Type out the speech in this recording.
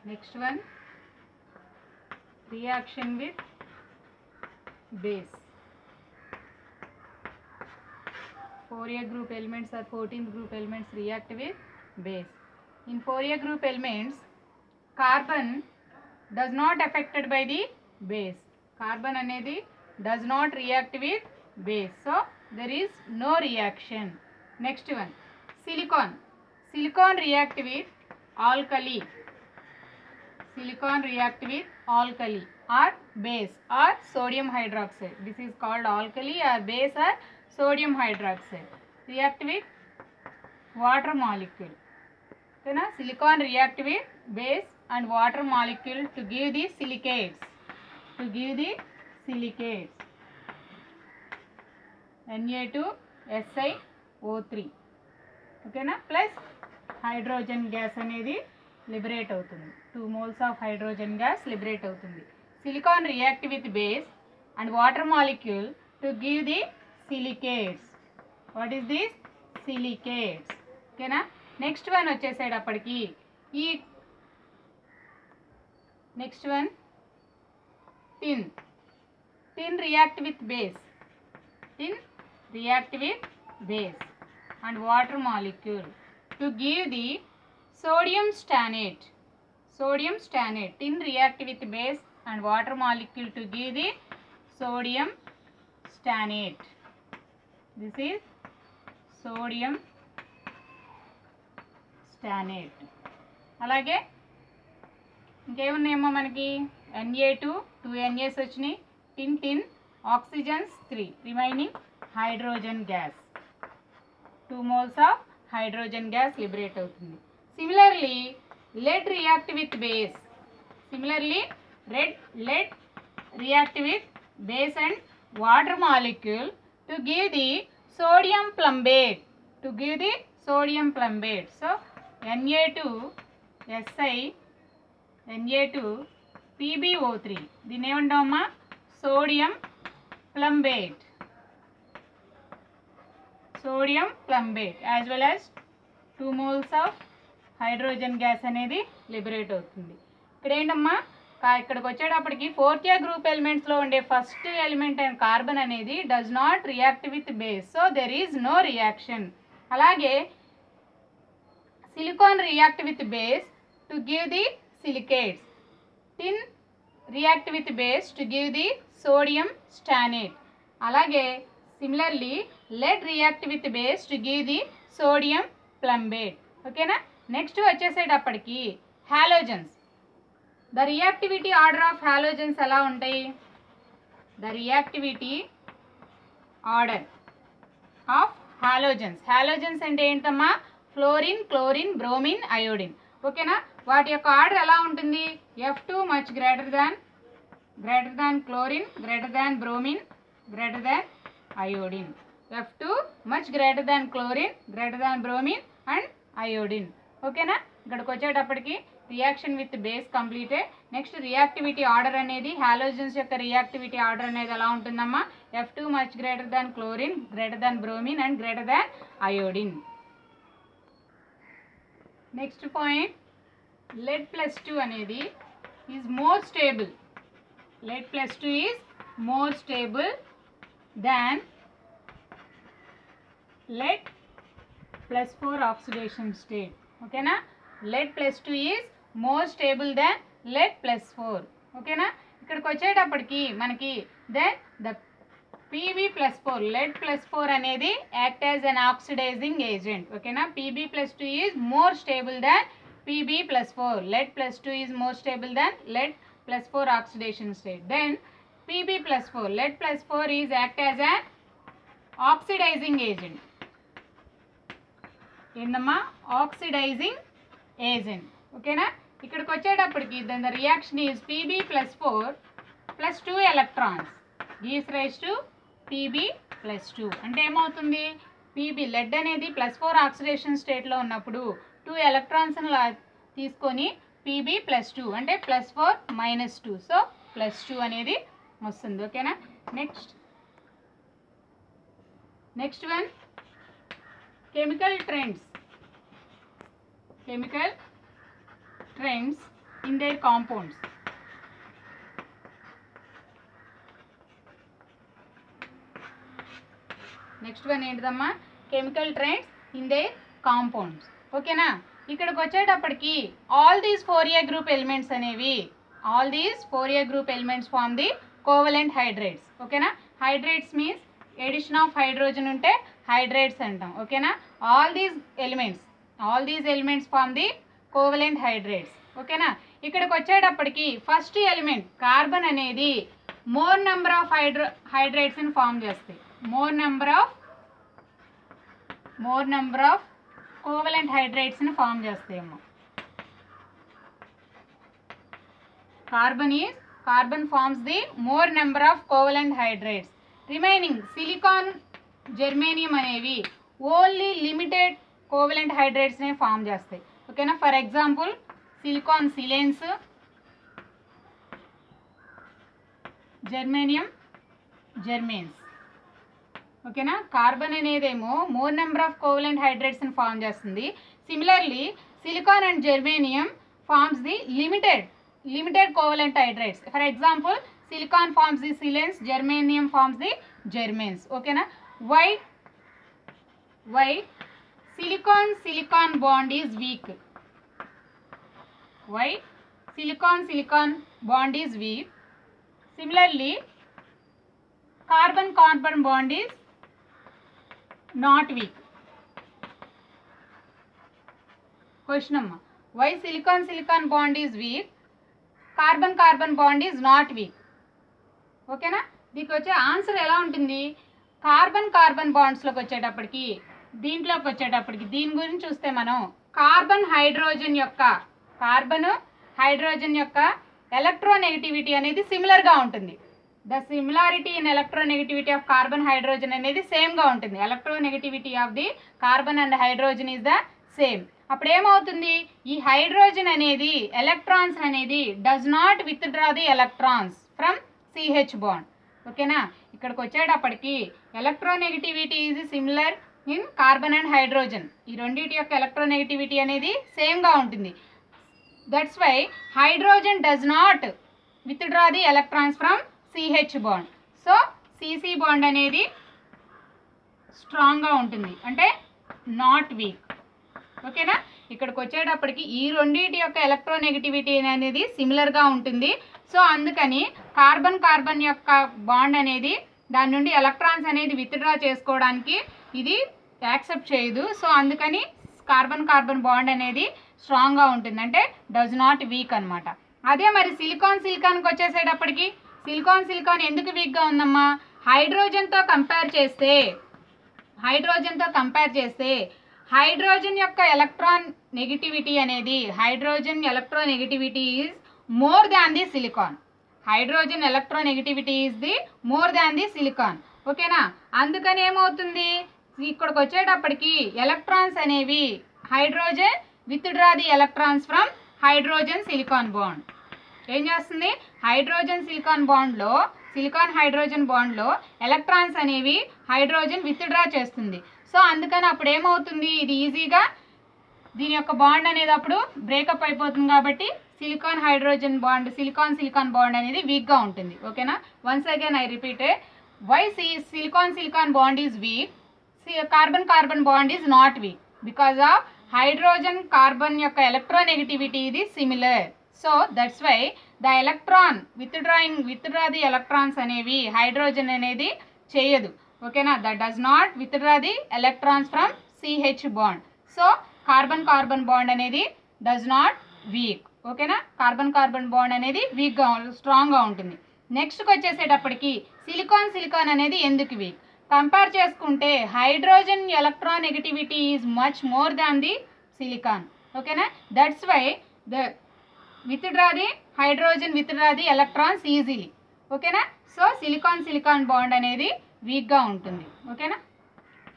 Next one, reaction with base. 4A group elements or 14th group elements react with base. In 4A group elements, carbon does not affected by the base. Carbon anedi does not react with base. So there is no reaction. Next one, silicon. Silicon react with alkali. Silicon react with alkali or base or sodium hydroxide. This is called alkali or base or sodium hydroxide. React with water molecule. So now silicon react with base and water molecule to give the silicates. To give the silicates. Na2SiO3. Okay na? Plus hydrogen gas అనేది liberate అవుతుంది. 2 moles of hydrogen gas liberate అవుతుంది. Silicon react with base and water molecule to give the silicates. What is this? Silicates. Okay na? Next one వచ్చేసేటప్పటికి ఈ next one, tin. Tin react with base. Tin react with base and water molecule to give the sodium stannate. Sodium stannate. Tin react with base and water molecule to give the sodium stannate. This is sodium stannate. అలాగే ఇంకేమున్నాయేమో మనకి Na2 2Nas వచ్చినాయి, tin oxygens 3 remaining hydrogen gas. 2 moles of hydrogen gas liberate అవుతుంది. Similarly, lead react with base. Similarly, lead react with base and water molecule to give the sodium plumbate. To give the sodium plumbate. So, Na2Si Na2 PbO3. దీన్ని ఏమంటామమ్మా? Sodium ప్లంబేట్. Sodium plumbate as well as 2 moles of hydrogen gas అనేది liberate అవుతుంది. ఇక్కడ ఏంటమ్మా, ఇక్కడికి వచ్చేటప్పటికి 4th group ఎలిమెంట్స్లో ఉండే first element and carbon అనేది does not react with base. So there is no reaction. అలాగే silicon react with base to give the silicates. Tin react with base to give the sodium stannate. అలాగే similarly lead react with base to give the sodium plumbate. ఓకేనా? Next వచ్చేసేటప్పటికి halogens. The reactivity order of halogens ఎలా ఉంటాయి? The reactivity order of halogens. Halogens అంటే ఏంటమ్మా? Fluorine, chlorine, bromine, iodine. ఓకేనా? వాటి యొక్క ఆర్డర్ ఎలా ఉంటుంది? F2 much greater than chlorine, greater than bromine, greater than iodine. F2 much greater than chlorine, greater than bromine and iodine. ఓకేనా? ఇక్కడికి వచ్చేటప్పటికి reaction with base completed. Next reactivity order అనేది halogens యొక్క రియాక్టివిటీ ఆర్డర్ అనేది ఎలా ఉంటుందమ్మా? F2 much greater than chlorine, greater than bromine and greater than iodine. Next point, lead plus 2 అనేది is more stable. Lead plus 2 is more stable than lead plus 4 oxidation state. ఓకేనా? lead plus 2 is more stable than lead plus 4. ఓకేనా? ఇక్కడికి వచ్చేటప్పటికి మనకి then the Pb plus 4, lead plus 4 అనేది act as an oxidizing agent. ఓకేనా? Pb plus 2 is more stable than Pb plus 4. Lead plus 2 is more stable than lead plus 4 oxidation state. Then Pb plus 4, lead plus 4 is act as an oxidizing agent. ఏందమ్మా? Oxidizing agent. ఓకేనా? ఇక్కడికి వచ్చేటప్పటికి then the reaction is Pb plus 4 plus 2 electrons gives rise to Pb plus 2. అంటే ఏమవుతుంది? Pb lead అనేది +4 oxidation స్టేట్లో ఉన్నప్పుడు 2 electrons తీసుకొని Pb plus 2 అంటే +4 - 2. సో +2 అనేది వస్తుంది. ఓకేనా? Next one, chemical trends in their compounds. Next one ఏంటిదమ్మా, chemical trends in their compounds. ఓకేనా, ఇక్కడికి వచ్చేటప్పటికి all these 4A group elements అనేవి, all these 4A group elements form the covalent hydrates. ఓకేనా, hydrates means addition of hydrogen ఉంటే hydrates అంటాం. ఓకేనా, all these elements form the covalent hydrates. ఓకేనా, ఇక్కడికి వచ్చేటప్పటికి ఫస్ట్ ఎలిమెంట్ కార్బన్ అనేది మోర్ నెంబర్ ఆఫ్ హైడ్రేట్స్ని ఫామ్ చేస్తాయి. మోర్ నెంబర్ ఆఫ్ కోవలెంట్ హైడ్రేట్స్ని ఫామ్ చేస్తాయేమో. Carbon forms the more number of covalent hydrates. Remaining silicon, germanium అనేవి ఓన్లీ లిమిటెడ్ కోవలెంట్ హైడ్రేట్స్నే ఫామ్ చేస్తాయి. ఓకేనా, for example silicon silanes, germanium germanes. ఓకేనా, కార్బన్ అనేదేమో మోర్ నెంబర్ ఆఫ్ కోవలెంట్ హైడ్రేట్స్ని form చేస్తుంది. Similarly silicon and germanium forms the limited covalent hydrates. For example silicon forms the silanes, germanium forms the germanes. ఓకేనా, why silicon bond is weak. Why silicon bond is weak. Similarly carbon bond is not weak. Question number, why silicon bond is weak, carbon bond is not weak. ఓకేనా, దీనికి వచ్చే answer ఎలా ఉంటుంది, carbon బాండ్స్లోకి వచ్చేటప్పటికి దీని గురించి చూస్తే మనం కార్బన్ హైడ్రోజన్ యొక్క ఎలక్ట్రోనెగటివిటీ అనేది సిమిలర్గా ఉంటుంది. The similarity in electronegativity of carbon hydrogen అనేది సేమ్గా ఉంటుంది. Electronegativity of the carbon and hydrogen is the same. అప్పుడు ఏమవుతుంది, ఈ హైడ్రోజన్ అనేది ఎలక్ట్రాన్స్ అనేది does not withdraw the electrons from CH bond. ఓకేనా, ఇక్కడికి వచ్చేటప్పటికి electronegativity is similar in carbon and hydrogen. ఈ రెండింటి యొక్క ఎలక్ట్రోనెగటివిటీ అనేది సేమ్గా ఉంటుంది. That's why hydrogen does not withdraw the electrons from CH bond. So CC bond అనేది స్ట్రాంగ్గా ఉంటుంది, అంటే నాట్ వీక్. ఓకేనా, ఇక్కడికి వచ్చేటప్పటికి ఈ రెండింటి యొక్క ఎలక్ట్రోనెగటివిటీ అనేది సిమిలర్గా ఉంటుంది. సో అందుకని కార్బన్ యొక్క బాండ్ అనేది దాని నుండి ఎలక్ట్రాన్స్ అనేది విత్డ్రా చేసుకోవడానికి ఇది యాక్సెప్ట్ చేయదు. సో అందుకని కార్బన్ బాండ్ అనేది స్ట్రాంగ్గా ఉంటుంది, అంటే డస్ నాట్ వీక్ అనమాట. అదే మరి సిలికాన్కి వచ్చేసేటప్పటికి సిలికాన్ ఎందుకు వీక్గా ఉందమ్మా, హైడ్రోజన్తో కంపేర్ చేస్తే హైడ్రోజన్ యొక్క electron negativity is more than the silicon. Hydrogen electronegativity is the more than the silicon. ఓకేనా, అందుకని ఏమవుతుంది, ఇక్కడికి వచ్చేటప్పటికి ఎలక్ట్రాన్స్ అనేవి hydrogen withdraw the electrons from silicon bond. ఏం చేస్తుంది, సిలికాన్ హైడ్రోజన్ బాండ్లో ఎలక్ట్రాన్స్ అనేవి హైడ్రోజన్ విత్డ్రా చేస్తుంది. సో అందుకని అప్పుడు ఏమవుతుంది, ఇది ఈజీగా దీని యొక్క బాండ్ అనేది అప్పుడు బ్రేకప్ అయిపోతుంది. కాబట్టి సిలికాన్ బాండ్ అనేది వీక్గా ఉంటుంది. ఓకేనా, once again I repeated, why silicon bond is weak, carbon bond is not weak, because of hydrogen carbon యొక్క ఎలక్ట్రోనెగటివిటీ ఇది similar. So that's why the electron withdraw the electrons అనేవి hydrogen అనేది చేయదు. ఓకేనా, that does not withdraw the electrons from CH bond. So carbon bond అనేది does not weak. ఓకేనా, carbon bond అనేది వీక్గా స్ట్రాంగ్గా ఉంటుంది. నెక్స్ట్కి వచ్చేసేటప్పటికి సిలికాన్ అనేది ఎందుకు వీక్, కంపేర్ చేసుకుంటే hydrogen electronegativity is much more than the silicon. ఓకేనా, that's why the hydrogen withdraw the electrons easily. ఓకేనా, సో సిలికాన్ బాండ్ అనేది వీక్గా ఉంటుంది. ఓకేనా.